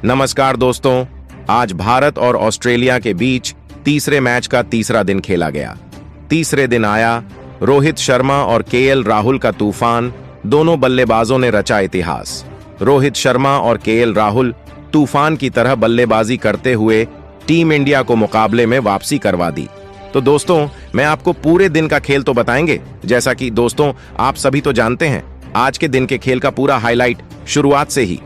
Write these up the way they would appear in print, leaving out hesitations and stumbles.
नमस्कार दोस्तों, आज भारत और ऑस्ट्रेलिया के बीच तीसरे मैच का तीसरा दिन खेला गया। तीसरे दिन आया, रोहित शर्मा और केएल राहुल का तूफान। दोनों बल्लेबाजों ने रचा इतिहास। रोहित शर्मा और केएल राहुल तूफान की तरह बल्लेबाजी करते हुए टीम इंडिया को मुकाबले में वापसी करवा दी। तो दोस्तों, मैं आपको पूरे दिन का खेल तो बताएंगे, जैसा कि दोस्तों आप सभी तो जानते हैं आज के दिन के खेल का पूरा हाईलाइट शुरुआत से ही।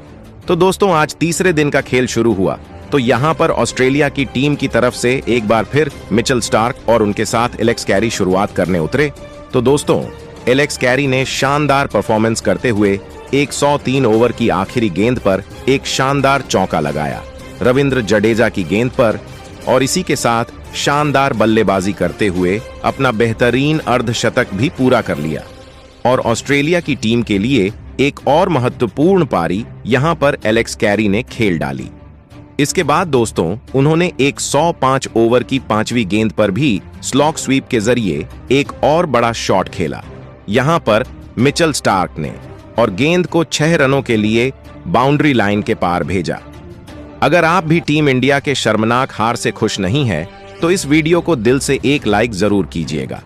तो दोस्तों, आज तीसरे दिन का खेल शुरू हुआ तो यहाँ पर ऑस्ट्रेलिया की टीम की तरफ से एक बार फिर मिचेल स्टार्क और उनके साथ एलेक्स कैरी शुरुआत करने उतरे। तो दोस्तों, एलेक्स कैरी ने शानदार परफॉर्मेंस करते हुए 103 ओवर की आखिरी गेंद पर एक शानदार चौका लगाया रविंद्र जडेजा की गेंद पर, और इसी के साथ शानदार बल्लेबाजी करते हुए अपना बेहतरीन अर्धशतक भी पूरा कर लिया। और ऑस्ट्रेलिया की टीम के लिए एक और महत्वपूर्ण पारी यहां पर एलेक्स कैरी ने खेल डाली। इसके बाद दोस्तों, उन्होंने एक 105 ओवर की पांचवी गेंद पर भी स्लॉग स्वीप के जरिए एक और बड़ा शॉट खेला यहां पर मिचेल स्टार्क ने, और गेंद को 6 रनों के लिए बाउंड्री लाइन के पार भेजा। अगर आप भी टीम इंडिया के शर्मनाक हार से खुश नहीं हैं, तो इस वीडियो को दिल से एक लाइक जरूर कीजिएगा।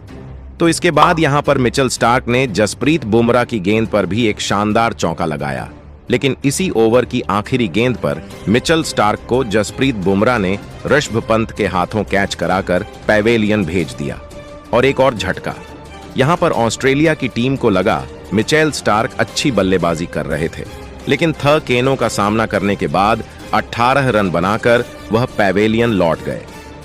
तो इसके बाद यहां पर मिचेल स्टार्क ने जसप्रीत बुमराह की गेंद पर भी एक शानदार चौका लगाया, लेकिन इसी ओवर की आखिरी गेंद पर मिचेल स्टार्क को जसप्रीत बुमराह ने ऋषभ पंत के हाथों कैच कराकर पैवेलियन भेज दिया। और एक और झटका, यहां पर ऑस्ट्रेलिया की टीम को लगा मिचेल स्टार्क अच्छी बल्लेबाजी कर रहे थे, लेकिन थ केनों का सामना करने के बाद 18 रन बनाकर वह पैवेलियन लौट गए।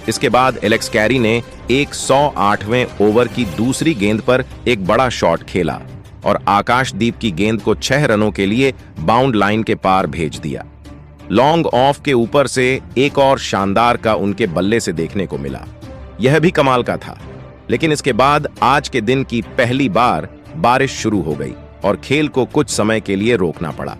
इसके बाद एलेक्स कैरी ने 108वें ओवर की दूसरी गेंद पर एक बड़ा शॉट खेला और आकाशदीप की गेंद को 6 रनों के लिए बाउंड लाइन के पार भेज दिया। लॉन्ग ऑफ के ऊपर से एक और शानदार का उनके बल्ले से देखने को मिला, यह भी कमाल का था। लेकिन इसके बाद आज के दिन की पहली बार बारिश शुरू हो गई और खेल को कुछ समय के लिए रोकना पड़ा।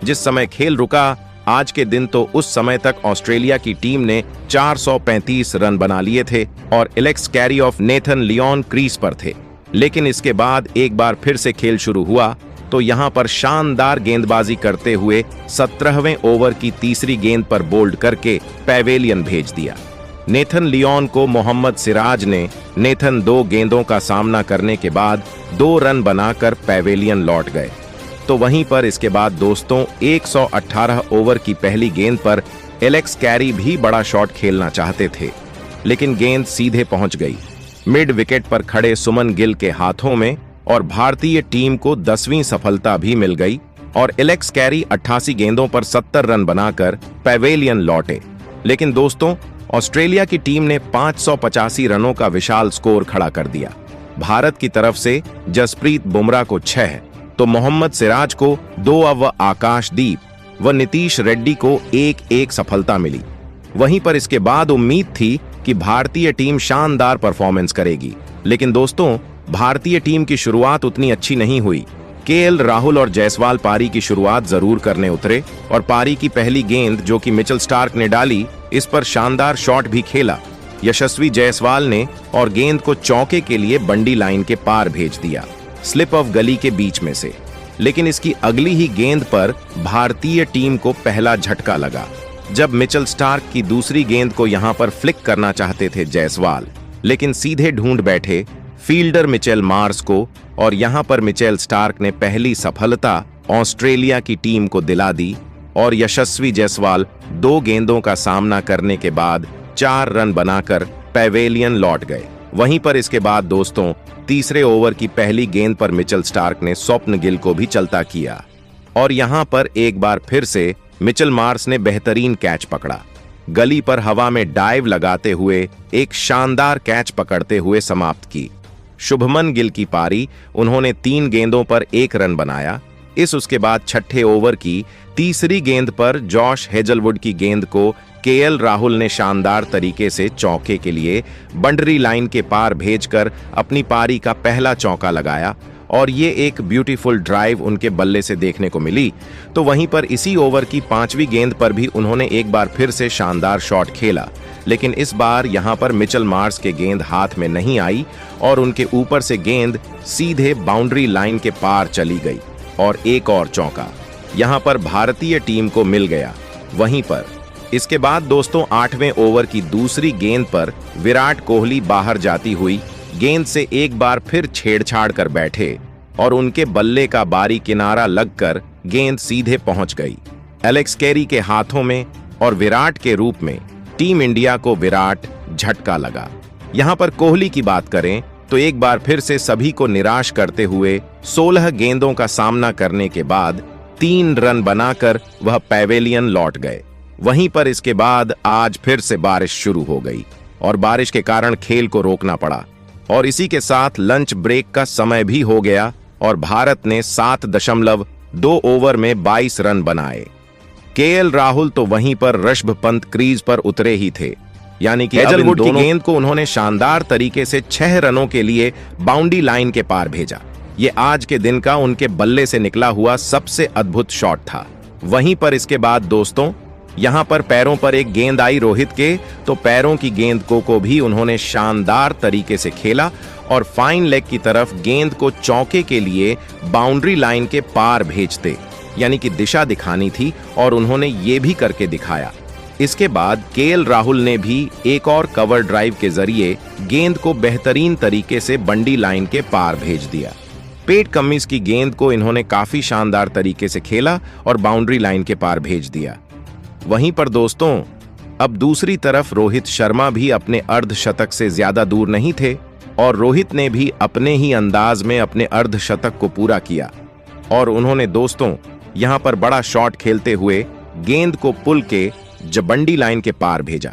जिस समय खेल रुका, आज के दिन तो उस समय तक ऑस्ट्रेलिया की टीम ने 435 रन बना लिए थे और Alex Carey off Nathan Lyon crease पर थे। लेकिन इसके बाद एक बार फिर से खेल शुरू हुआ तो यहां पर शानदार गेंदबाजी करते हुए 17वें ओवर की तीसरी गेंद पर बोल्ड करके पैवेलियन भेज दिया। नेथन लियोन को मोहम्मद सिराज ने नेथन 2 गेंदों का सामना करने के बाद 2 रन बनाकर पैवेलियन लौट गए। तो वहीं पर इसके बाद दोस्तों 118 ओवर की पहली गेंद पर एलेक्स कैरी भी बड़ा शॉट खेलना चाहते थे, लेकिन गेंद सीधे पहुंच गई मिड विकेट पर खड़े सुमन गिल के हाथों में, और भारतीय टीम को 10वीं सफलता भी मिल गई और एलेक्स कैरी 88 गेंदों पर 70 रन बनाकर पैवेलियन लौटे। लेकिन दोस्तों, ऑस्ट्रेलिया की टीम ने 585 रनों का विशाल स्कोर खड़ा कर दिया। भारत की तरफ से जसप्रीत बुमराह को 6, तो मोहम्मद सिराज को 2 व आकाशदीप व नीतीश रेड्डी को 1-1 सफलता मिली। वहीं पर इसके बाद उम्मीद थी कि भारतीय टीम शानदार परफॉर्मेंस करेगी, लेकिन दोस्तों भारतीय टीम की शुरुआत उतनी अच्छी नहीं हुई। केएल राहुल और जायसवाल पारी की शुरुआत जरूर करने उतरे और पारी की पहली गेंद जो कि मिचेल स्टार्क ने डाली, इस पर शानदार शॉट भी खेला यशस्वी जायसवाल ने, और गेंद को चौके के लिए बंडी लाइन के पार भेज दिया स्लिप ऑफ गली के बीच में से। लेकिन इसकी अगली ही गेंद पर भारतीय टीम को पहला झटका लगा जब मिचेल स्टार्क की दूसरी गेंद को यहां पर फ्लिक करना चाहते थे जायसवाल, लेकिन सीधे ढूंढ बैठे फील्डर मिचेल मार्स को, और यहां पर मिचेल स्टार्क ने पहली सफलता ऑस्ट्रेलिया की टीम को दिला दी और यशस्वी जायसवाल 2 गेंदों का सामना करने के बाद 4 रन बनाकर पैवेलियन लौट गए। वहीं पर इसके बाद दोस्तों तीसरे ओवर की पहली गेंद पर मिचेल स्टार्क ने स्वप्न गिल को भी चलता किया, और यहां पर एक बार फिर से मिचेल मार्स ने बेहतरीन कैच पकड़ा। गली पर हवा में डाइव लगाते हुए एक शानदार कैच पकड़ते हुए समाप्त की। शुभमन गिल की पारी, उन्होंने 3 गेंदों पर 1 रन बनाया। उसके बाद 6ठे ओवर की तीसरी गेंद पर जॉश हेजलवुड की गेंद को केएल राहुल ने शानदार तरीके से चौके के लिए बाउंड्री लाइन के पार भेजकर अपनी पारी का पहला चौका लगाया, और ये एक ब्यूटीफुल ड्राइव उनके बल्ले से देखने को मिली। तो वहीं पर इसी ओवर की 5वीं गेंद पर भी उन्होंने एक बार फिर से शानदार शॉट खेला, लेकिन इस बार यहां पर मिचेल मार्स के गेंद हाथ में नहीं आई और उनके ऊपर से गेंद सीधे बाउंड्री लाइन के पार चली गई, और एक और चौका यहां पर भारतीय टीम को मिल गया। वहीं पर इसके बाद दोस्तों 8वें ओवर की दूसरी गेंद पर विराट कोहली बाहर जाती हुई गेंद से एक बार फिर छेड़छाड़ कर बैठे और उनके बल्ले का बारी किनारा लगकर गेंद सीधे पहुंच गई एलेक्स कैरी के हाथों में और विराट के रूप में टीम इंडिया को विराट झटका लगा। यहां पर कोहली की बात करें तो एक बार फिर से सभी को निराश करते हुए 16 गेंदों का सामना करने के बाद 3 रन बनाकर वह पैवेलियन लौट गए। वहीं पर इसके बाद आज फिर से बारिश शुरू हो गई और बारिश के कारण खेल को रोकना पड़ा और इसी के साथ लंच ब्रेक का समय भी हो गया और भारत ने 7.2 ओवर में 22 रन बनाए। केएल राहुल तो वहीं पर ऋषभ पंत क्रीज पर उतरे ही थे, यानी कि हेजलवुड की गेंद को उन्होंने शानदार तरीके से 6 रनों के लिए बाउंड्री लाइन के पार भेजा। ये आज के दिन का उनके बल्ले से निकला हुआ सबसे अद्भुत शॉट था। वहीं पर इसके बाद दोस्तों यहां पर पैरों पर एक गेंद आई रोहित के, तो पैरों की गेंद को भी उन्होंने शानदार तरीके से खेला और फाइन लेग की तरफ गेंद को चौके के लिए बाउंड्री लाइन के पार भेजते, यानी कि दिशा दिखानी थी और उन्होंने ये भी करके दिखाया। इसके बाद केएल राहुल ने भी एक और कवर ड्राइव के जरिए गेंद को बेहतरीन तरीके से बंडी लाइन के पार भेज दिया। पेट कमिंस की गेंद को इन्होंने काफी शानदार तरीके से खेला और बाउंड्री लाइन के पार भेज दिया। वहीं पर दोस्तों अब दूसरी तरफ रोहित शर्मा भी अपने अर्धशतक से ज्यादा दूर नहीं थे और रोहित ने भी अपने ही अंदाज में अपने अर्धशतक को पूरा किया और उन्होंने दोस्तों यहां पर बड़ा शॉट खेलते हुए गेंद को पुल के जबंडी लाइन के पार भेजा,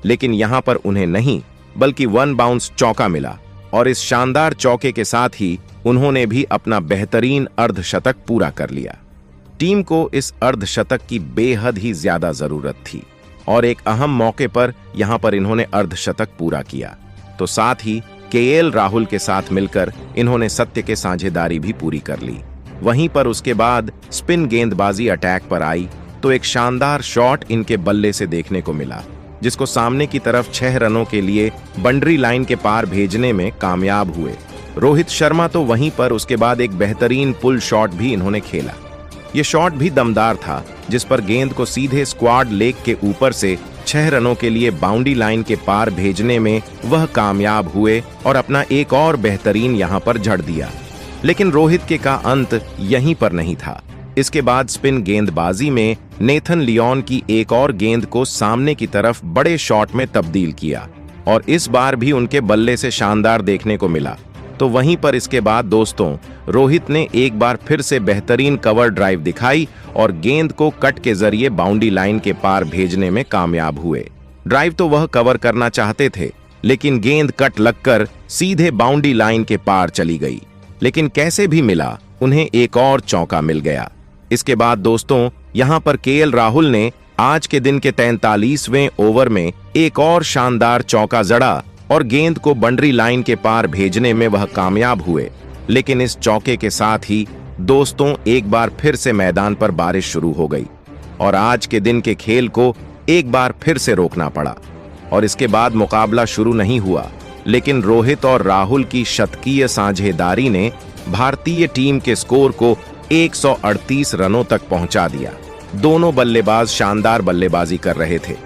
लेकिन यहां पर उन्हें नहीं बल्कि 1 बाउंस चौका मिला और इस शानदार चौके के साथ ही उन्होंने भी अपना बेहतरीन अर्धशतक पूरा कर लिया। टीम को इस अर्धशतक की बेहद ही ज्यादा जरूरत थी और एक अहम मौके पर यहां पर इन्होंने अर्धशतक पूरा किया, तो साथ ही केएल राहुल के साथ मिलकर इन्होंने सत्य के साझेदारी भी पूरी कर ली। वहीं पर उसके बाद स्पिन गेंदबाजी अटैक पर आई तो एक शानदार शॉट इनके बल्ले से देखने को मिला, जिसको सामने की तरफ 6 रनों के लिए बाउंड्री लाइन के पार भेजने में कामयाब हुए। रोहित शर्मा तो वहीं पर उसके बाद एक बेहतरीन पुल शॉट भी इन्होंने खेला। ये शॉट भी दमदार था, जिस पर गेंद को सीधे स्क्वाड लेग के ऊपर से 6 रनों के लिए बाउंड्री लाइन के पार भेजने में वह कामयाब हुए और अपना एक और बेहतरीन यहां पर जड़ दिया। लेकिन रोहित के का अंत यहीं पर नहीं था। इसके बाद स्पिन गेंदबाजी में नेथन लियोन की एक और गेंद को सामने की तरफ बड़े शॉट में तब्दील किया और इस बार भी उनके बल्ले से शानदार देखने को मिला। तो वहीं पर इसके बाद दोस्तों रोहित ने एक बार फिर से बेहतरीन कवर ड्राइव दिखाई और गेंद को कट के जरिए बाउंड्री लाइन के पार भेजने में कामयाब हुए। ड्राइव तो वह कवर करना चाहते थे, लेकिन गेंद कट लगकर सीधे बाउंड्री लाइन के पार चली गई, लेकिन कैसे भी मिला उन्हें एक और चौका मिल गया। इसके बाद दोस्तों यहां पर केएल राहुल ने आज के दिन के 43वें ओवर में एक और शानदार चौका जड़ा और गेंद को बाउंड्री लाइन के पार भेजने में वह कामयाब हुए। लेकिन इस चौके के साथ ही दोस्तों एक बार फिर से मैदान पर बारिश शुरू हो गई और आज के दिन के खेल को एक बार फिर से रोकना पड़ा और इसके बाद मुकाबला शुरू नहीं हुआ, लेकिन रोहित और राहुल की शतकीय साझेदारी ने भारतीय टीम के स्कोर को 138 रनों तक पहुंचा दिया। दोनों बल्लेबाज शानदार बल्लेबाजी कर रहे थे